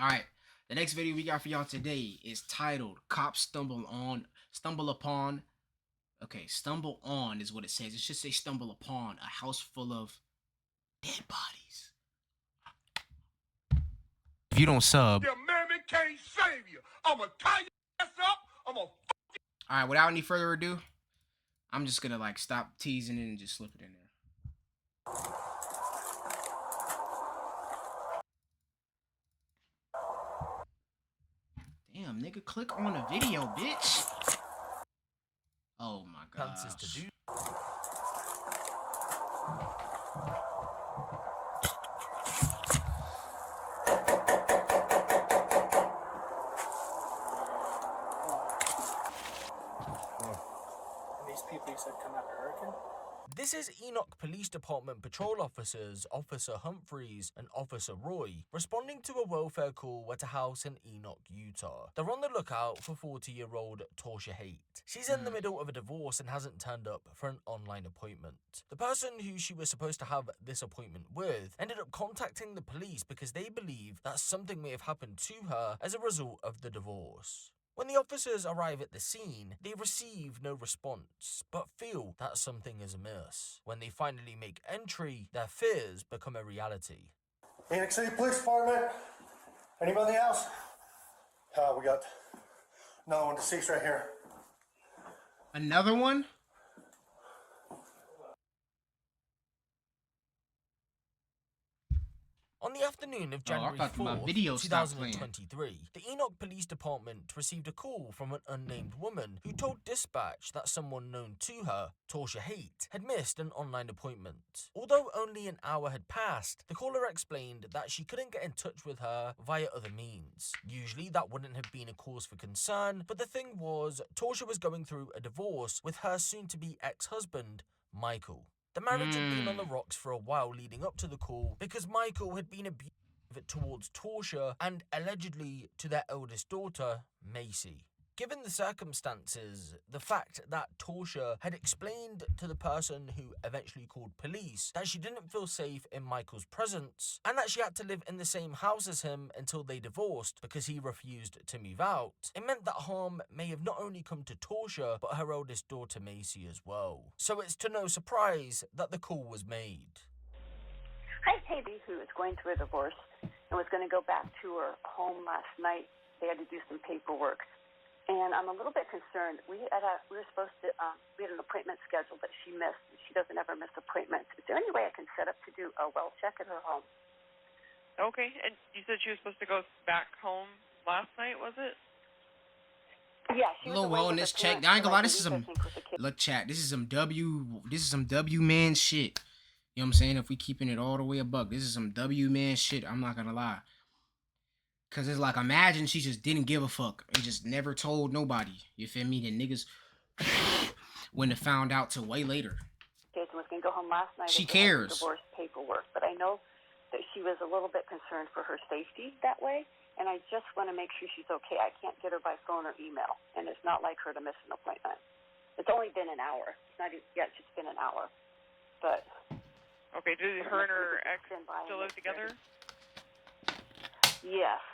All right. The next video we got for y'all today is titled "Cops Stumble Upon." Okay, stumble on is what it says. It should say stumble upon a house full of dead bodies. If you don't sub, the amendment can't save you. I'ma tie your ass up. I'ma. All right. Without any further ado, I'm just gonna like stop teasing it and just slip it in there. Damn, nigga, click on the video, bitch. Oh my gosh. These people you said come after Hurricane? This is Enoch Police Department patrol officers, Officer Humphreys and Officer Roy, responding to a welfare call at a house in Enoch, Utah. They're on the lookout for 40-year-old Torsha Haight. She's in the middle of a divorce and hasn't turned up for an online appointment. The person who she was supposed to have this appointment with ended up contacting the police because they believe that something may have happened to her as a result of the divorce. When the officers arrive at the scene, they receive no response, but feel that something is amiss. When they finally make entry, their fears become a reality. Phoenix City Police Department. Anybody else? We got another one deceased right here. Another one? On the afternoon of January 4th, 2023, the Enoch Police Department received a call from an unnamed woman who told dispatch that someone known to her, Torsha Haight, had missed an online appointment. Although only an hour had passed, the caller explained that she couldn't get in touch with her via other means. Usually that wouldn't have been a cause for concern, but the thing was, Torsha was going through a divorce with her soon-to-be ex-husband, Michael. The marriage had been on the rocks for a while leading up to the call because Michael had been abusive towards Torsha and allegedly to their eldest daughter, Macy. Given the circumstances, the fact that Torsha had explained to the person who eventually called police that she didn't feel safe in Michael's presence and that she had to live in the same house as him until they divorced because he refused to move out, it meant that harm may have not only come to Torsha but her eldest daughter Macy as well. So it's to no surprise that the call was made. Hi, Katie, who is going through a divorce and was going to go back to her home last night. They had to do some paperwork. And I'm a little bit concerned. We were supposed to, we had an appointment scheduled that she missed. She doesn't ever miss appointments. Is there any way I can set up to do a well check at her home? Okay, and you said she was supposed to go back home last night, was it? Yeah, she was Little away with wellness her check. parents I ain't gonna lie, for this is like a week, some I think, with the kids. look chat. This is some W man shit. You know what I'm saying? If we keeping it all the way a buck, this is some W man shit. I'm not gonna lie. Cause it's like, imagine she just didn't give a fuck and just never told nobody. You feel me? The niggas wouldn't have found out till way later. Jason was going to go home last night. She and they had cares. Divorce paperwork, but I know that she was a little bit concerned for her safety that way, and I just want to make sure she's okay. I can't get her by phone or email, and it's not like her to miss an appointment. It's only been an hour. It's not even yet. It's been an hour, but. Okay, do her and her ex still live together? Yes.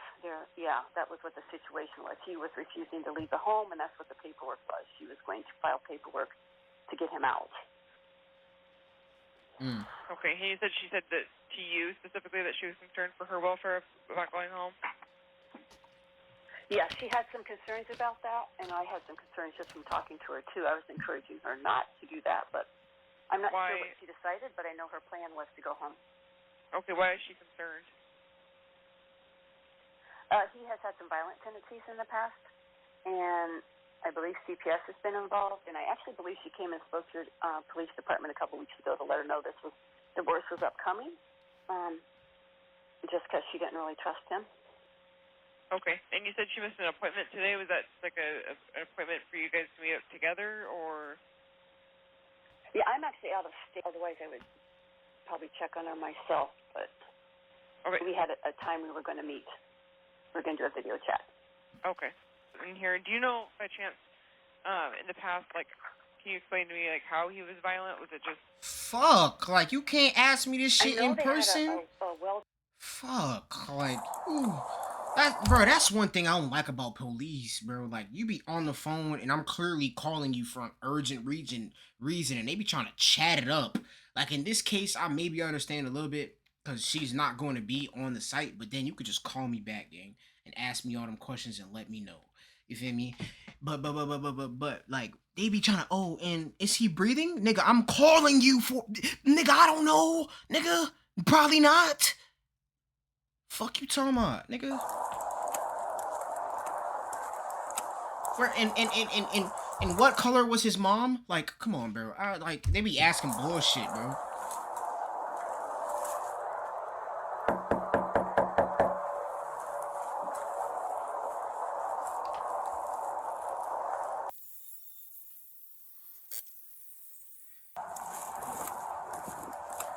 Yeah, that was what the situation was. He was refusing to leave the home, and that's what the paperwork was. She was going to file paperwork to get him out. Okay, and she said that to you specifically that she was concerned for her welfare about going home? Yeah, she had some concerns about that, and I had some concerns just from talking to her, too. I was encouraging her not to do that, but I'm not sure what she decided, but I know her plan was to go home. Okay, why is she concerned? He has had some violent tendencies in the past, and I believe CPS has been involved, and I actually believe she came and spoke to the police department a couple weeks ago to let her know divorce was upcoming, just because she didn't really trust him. Okay, and you said she missed an appointment today. Was that like an appointment for you guys to meet up together, or? Yeah, I'm actually out of state. Otherwise, I would probably check on her myself, but we had a time we were going to meet. We're going to do a video chat. Okay. In here, do you know by chance, in the past, like, can you explain to me like how he was violent? Was it just? Fuck! Like, you can't ask me this shit in person. Well. Fuck! Like, ooh. That's one thing I don't like about police, bro. Like, you be on the phone and I'm clearly calling you for an urgent reason, and they be trying to chat it up. Like, in this case, I maybe understand a little bit because she's not going to be on the site, but then you could just call me back, gang, and ask me all them questions and let me know. You feel me? But, like, they be trying to, oh, and is he breathing? Nigga, I'm calling you for, nigga, I don't know. Nigga, probably not. Fuck you talking about, nigga? Where and what color was his mom? Like, come on, bro. Like, they be asking bullshit, bro.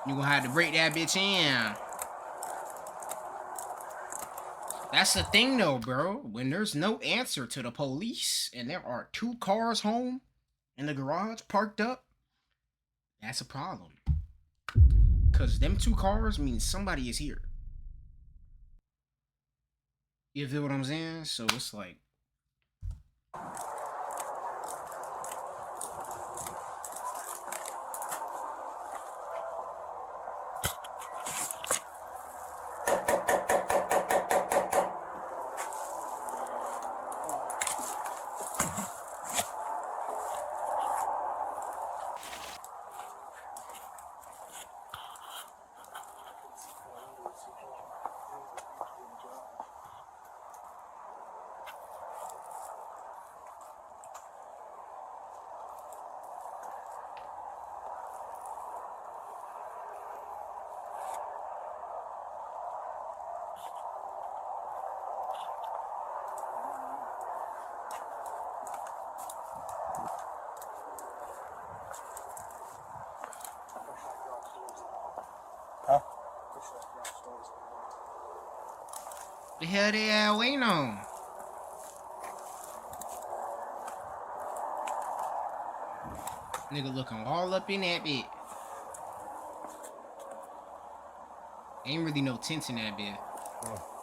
You gonna have to break that bitch in. That's the thing though, bro. When there's no answer to the police and there are 2 cars home in the garage parked up, that's a problem. Cause them 2 cars means somebody is here. You feel what I'm saying? So it's like, Huh? the hell they waiting on? Nigga looking all up in that bit. Ain't really no tint in that bit.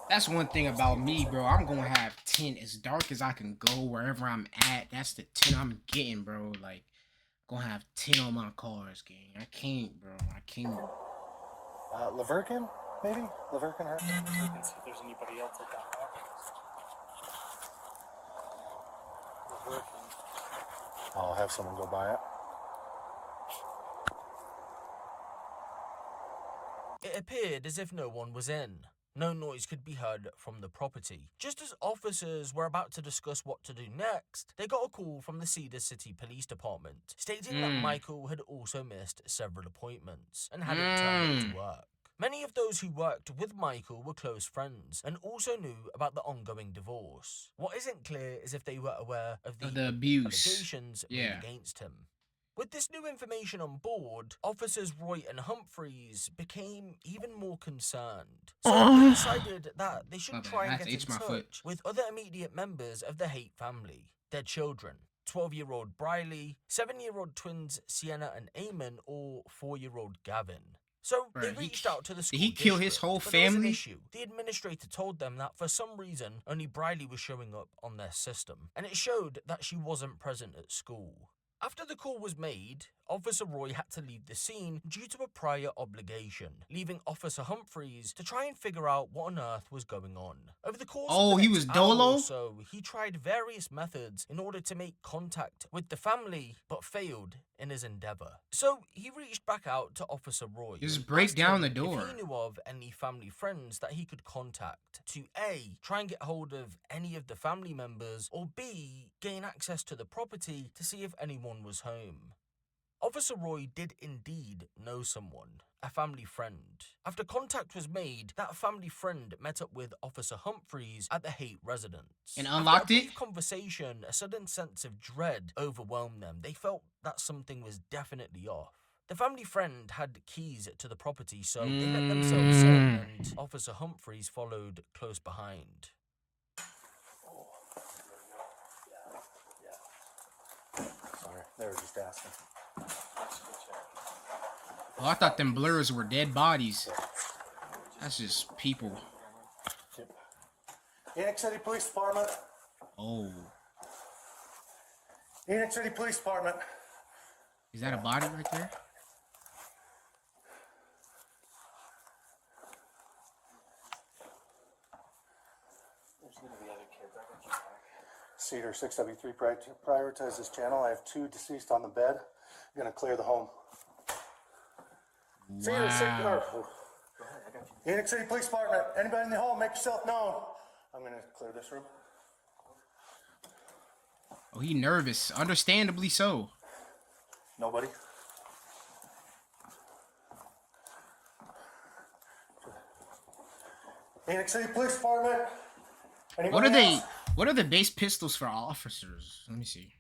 That's one thing about me, bro. I'm gonna have tint as dark as I can go wherever I'm at. That's the tint I'm getting, bro. Like, gonna have tint on my cars, gang. I can't, bro. I can't. Leverkin, maybe? Leverkin has it. We can see if there's anybody else like that. Leverkin. I'll have someone go by it. It appeared as if no one was in. No noise could be heard from the property. Just as officers were about to discuss what to do next, they got a call from the Cedar City Police Department, stating that Michael had also missed several appointments and hadn't turned up to work. Many of those who worked with Michael were close friends and also knew about the ongoing divorce. What isn't clear is if they were aware of the abuse allegations made against him. With this new information on board, officers Roy and Humphreys became even more concerned. So they decided that they should try and get in touch with other immediate members of the Haight family, their children. 12-year-old Briley, 7-year-old twins Sienna and Eamon, or 4-year-old Gavin. So they reached out to the school. Did he kill his whole family? Issue. The administrator told them that for some reason, only Briley was showing up on their system, and it showed that she wasn't present at school. After the call was made, Officer Roy had to leave the scene due to a prior obligation, leaving Officer Humphreys to try and figure out what on earth was going on. Over the course of the he was dolo? so he tried various methods in order to make contact with the family, but failed in his endeavor. So he reached back out to Officer Roy. Just break down the door. If he knew of any family friends that he could contact to A, try and get hold of any of the family members, or B, gain access to the property to see if anyone was home. Officer Roy did indeed know someone, a family friend. After contact was made, that family friend met up with Officer Humphreys at the Haight residence. And unlocked it? After a brief conversation, a sudden sense of dread overwhelmed them. They felt that something was definitely off. The family friend had keys to the property, so they let themselves in, and Officer Humphreys followed close behind. Sorry, they were just asking. Oh, I thought them blurs were dead bodies. That's just people. Enoch City Police Department. Oh. Enoch City Police Department. Is that a body right there? Cedar 6W3 prioritize this channel. I have 2 deceased on the bed. I'm gonna clear the home. Cedar 6 Enoch City Police Department. Anybody in the home, make yourself known. I'm gonna clear this room. Oh, he nervous. Understandably so. Nobody. Enoch City Police Department. Anybody What are they? else? What are the base pistols for officers? Let me see.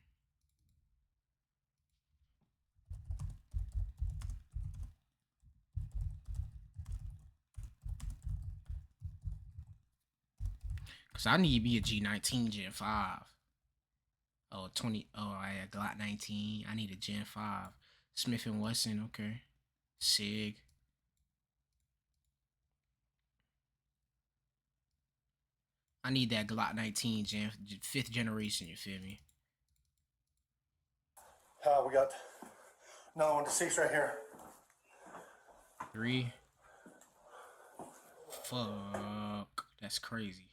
Cause I need to be a G19 Gen 5. Oh, 20. Oh, I had Glock 19. I need a Gen 5. Smith & Wesson, okay. SIG. I need that Glock 19 Gen 5th generation, you feel me? We got another one deceased right here. 3. Fuck. That's crazy.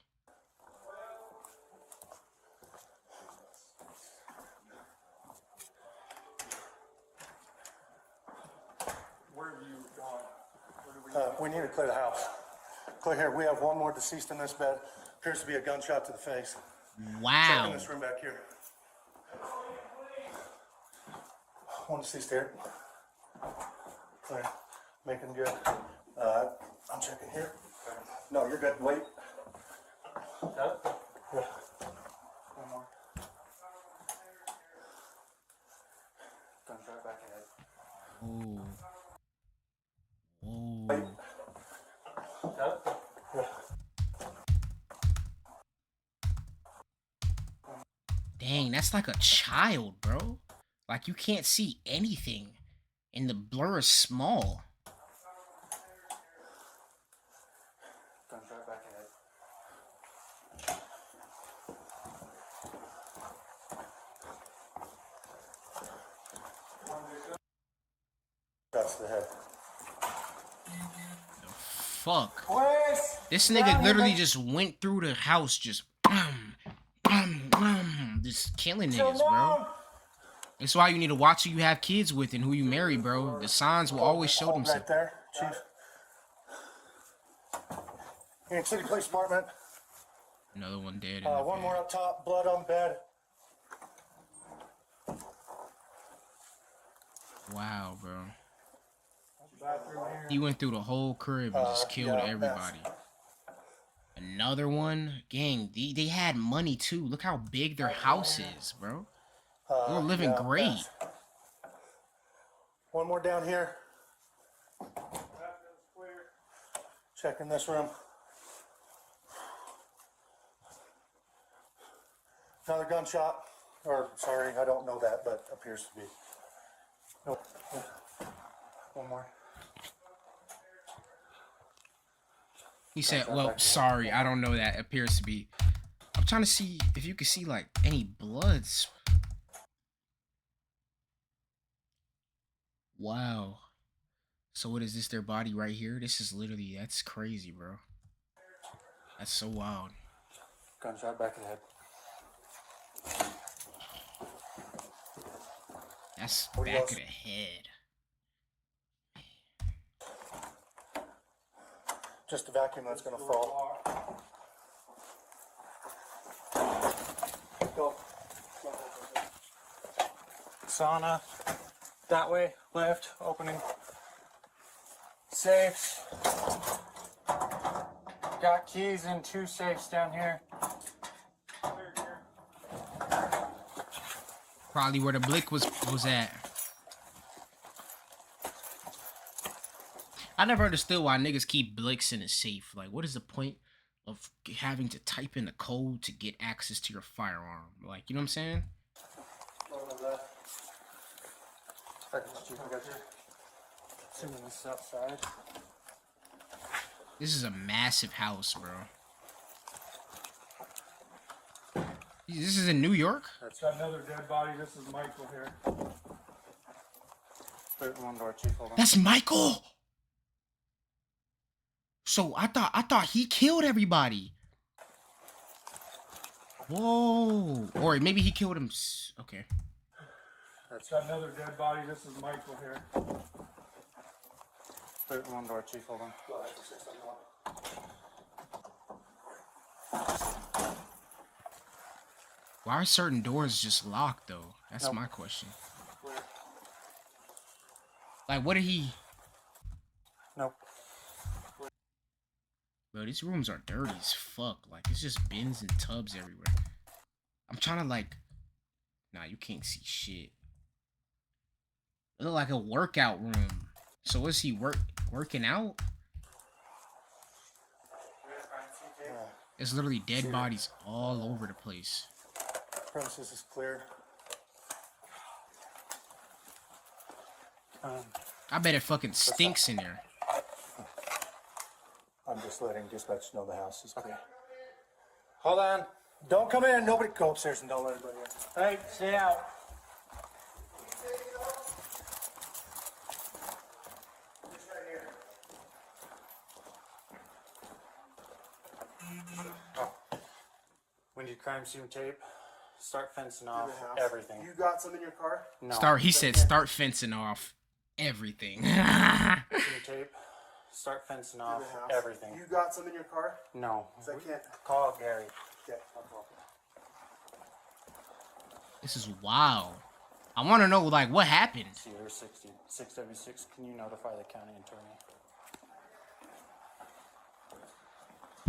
We need to clear the house. Clear here. We have one more deceased in this bed. Appears to be a gunshot to the face. Check in Wow. this room back here. One deceased here. Clear. Making good. I'm checking here. No, you're good. Wait. Yeah. One more. Gunshot back ahead. Ooh. Ooh. Wait. Yeah. Dang, that's like a child, bro. Like you can't see anything. And the blur is small. Gunshot back ahead. That's the head. Fuck. Please! This nigga literally just went through the house just just killing niggas, bro. That's why you need to watch who you have kids with and who you marry, bro. The signs will always show Hold themselves. right there, Chief. Enoch City Police Department. Another one dead. In the One bed. more up top, blood on bed. Wow, bro. He went through the whole crib and just killed yeah, everybody. Another one, gang. They had money too. Look how big their house is, bro. They were living great. Yes. One more down here. Checking this room. Another gunshot. Or, sorry, I don't know that, but appears to be. Nope. One more. He said, well, sorry, I don't know that. Appears to be. I'm trying to see if you can see, like, any bloods. Wow. So what is this, their body right here? This is literally, that's crazy, bro. That's so wild. Gunshot back in the head. That's What back else? of the head. Just a vacuum that's gonna fall. Go. Sauna. That way. Lift. Opening. Safes. Got keys in 2 safes down here. Probably where the blick was at. I never understood why niggas keep blicks in a safe. Like, what is the point of having to type in the code to get access to your firearm? Like, you know what I'm saying? Assuming this is outside. This is a massive house, bro. This is in New York? That's got another dead body. This is Michael here. One door, Chief. Hold on. That's Michael. So I thought he killed everybody. Whoa. Or maybe he killed him. Okay. That's got another dead body. This is Michael here. One door, Chief. Hold on. Why are certain doors just locked though? That's my question. Like, what did he? Nope. Bro, these rooms are dirty as fuck. Like, it's just bins and tubs everywhere. I'm trying to like. Nah, you can't see shit. It look like a workout room. So is he working out? It's literally dead bodies all over the place. Premises is clear. I bet it fucking stinks in there. I'm just letting dispatch know the house is clear. Hold on. Don't come in. Nobody go upstairs and don't let anybody in. Hey, stay out. We need crime scene tape. Start fencing off everything. You got some in your car? No. He said start fencing off everything. Tape. Start fencing off everything. You got some in your car? No. 'Cause I can't. Call Gary. Okay, I'll call. This is wild. I want to know, like, what happened? Cedar 60. 676. Can you notify the county attorney?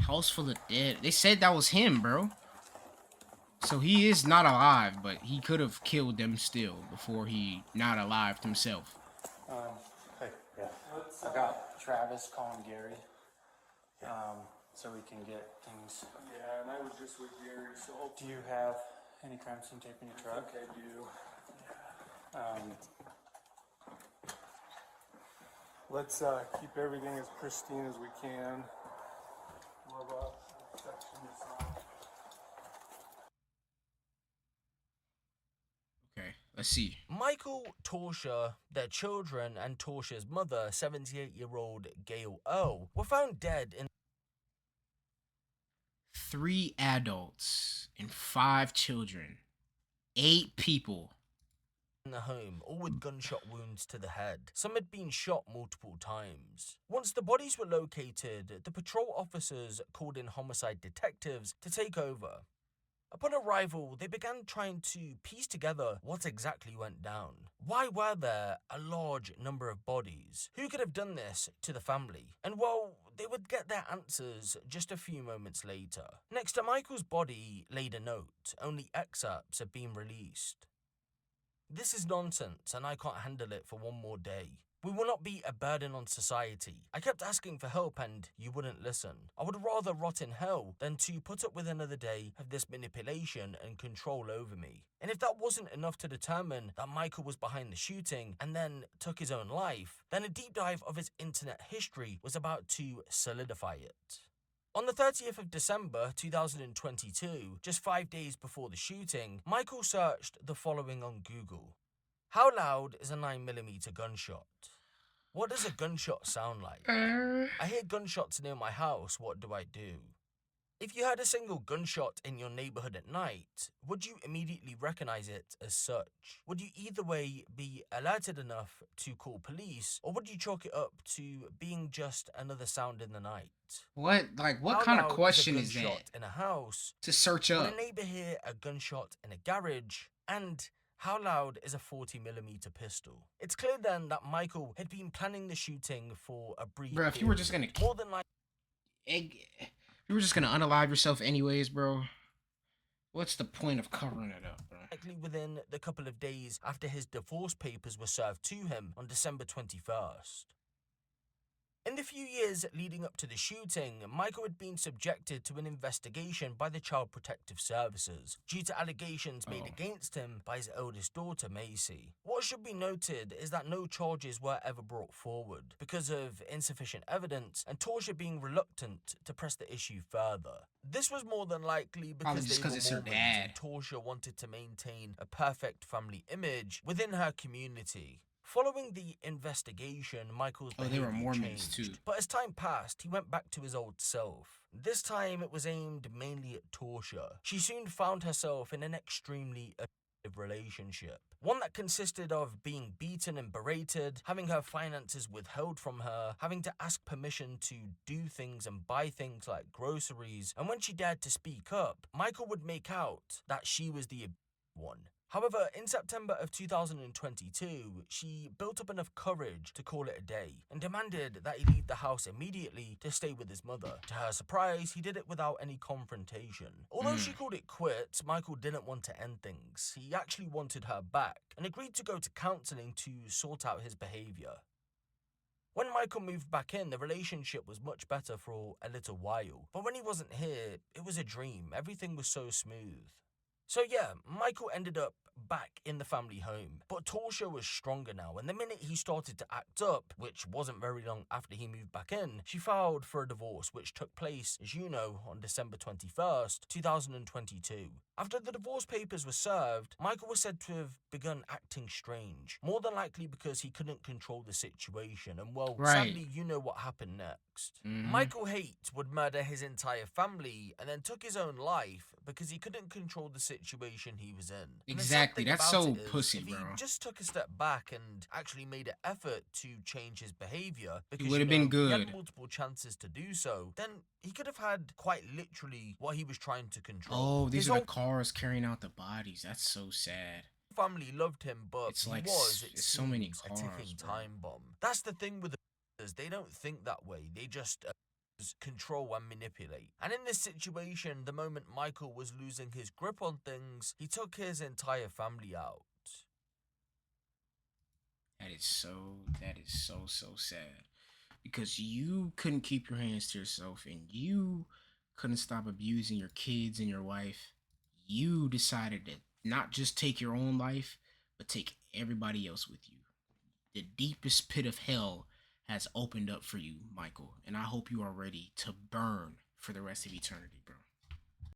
House full of dead. They said that was him, bro. So he is not alive, but he could have killed them still before he not alive himself. Hey, yeah. I got Travis calling Gary. So we can get things. Yeah, and I was just with Gary, so Do you have any crime scene tape in your truck? I do. Let's keep everything as pristine as we can. More about section is Okay, let's see. Michael, Torsha, their children, and Torsha's mother, 78-year-old Gail O, were found dead in 3 adults and 5 children. 8 people. the home, all with gunshot wounds to the head. Some had been shot multiple times. Once the bodies were located, the patrol officers called in homicide detectives to take over. Upon arrival, they began trying to piece together what exactly went down. Why were there a large number of bodies? Who could have done this to the family? And well, they would get their answers just a few moments later. Next to Michael's body laid a note. Only excerpts have been released. This is nonsense, and I can't handle it for one more day. We will not be a burden on society. I kept asking for help and you wouldn't listen. I would rather rot in hell than to put up with another day of this manipulation and control over me. And if that wasn't enough to determine that Michael was behind the shooting and then took his own life, then a deep dive of his internet history was about to solidify it. On the 30th of December 2022, just 5 days before the shooting, Michael searched the following on Google. How loud is a 9mm gunshot? What does a gunshot sound like? I hear gunshots near my house, what do I do? If you heard a single gunshot in your neighborhood at night, would you immediately recognize it as such? Would you either way be alerted enough to call police, or would you chalk it up to being just another sound in the night? What kind of question is that? In a house To search would up. a neighbor hear a gunshot in a garage? And how loud is a 40mm pistol? It's clear then that Michael had been planning the shooting for a brief Bro, if you were just gonna more than like if you were just gonna unalive yourself anyways, bro, what's the point of covering it up, bro? likely within the couple of days after his divorce papers were served to him on December 21st. In the few years leading up to the shooting, Michael had been subjected to an investigation by the Child Protective Services due to allegations made against him by his eldest daughter, Macy. What should be noted is that no charges were ever brought forward because of insufficient evidence and Torsha being reluctant to press the issue further. This was more than likely because they were Mormons and Torsha wanted to maintain a perfect family image within her community. Following the investigation, Michael's behavior changed, too. But as time passed, he went back to his old self. This time, it was aimed mainly at Torsha. She soon found herself in an extremely abusive relationship. One that consisted of being beaten and berated, having her finances withheld from her, having to ask permission to do things and buy things like groceries, and when she dared to speak up, Michael would make out that she was the one. However, in September of 2022, she built up enough courage to call it a day and demanded that he leave the house immediately to stay with his mother. To her surprise, he did it without any confrontation. Although she called it quits, Michael didn't want to end things. He actually wanted her back and agreed to go to counseling to sort out his behavior. When Michael moved back in, the relationship was much better for a little while. But when he wasn't here, it was a dream. Everything was so smooth. So yeah, Michael ended up back in the family home, but Torsha was stronger now, and the minute he started to act up, which wasn't very long after he moved back in, she filed for a divorce, which took place, as you know, on December 21st, 2022. After the divorce papers were served, Michael was said to have begun acting strange, more than likely because he couldn't control the situation, and well, sadly, you know what happened next. Michael Haight would murder his entire family and then took his own life because he couldn't control the situation he was in. Exactly, that's so pussy, if bro. He just took a step back and actually made an effort to change his behavior, because it would have been good. He had multiple chances to do so, then he could have had quite literally what he was trying to control. Oh, these are the cars carrying out the bodies. That's so sad. Family loved him, but it's like it's so many cars, a ticking time bomb. That's the thing with the they don't think that way. They just control and manipulate. And in this situation, the moment Michael was losing his grip on things, he took his entire family out. That is so sad. Because you couldn't keep your hands to yourself and you couldn't stop abusing your kids and your wife. You decided to not just take your own life, but take everybody else with you. The deepest pit of hell has opened up for you, Michael, and I hope you are ready to burn for the rest of eternity, bro.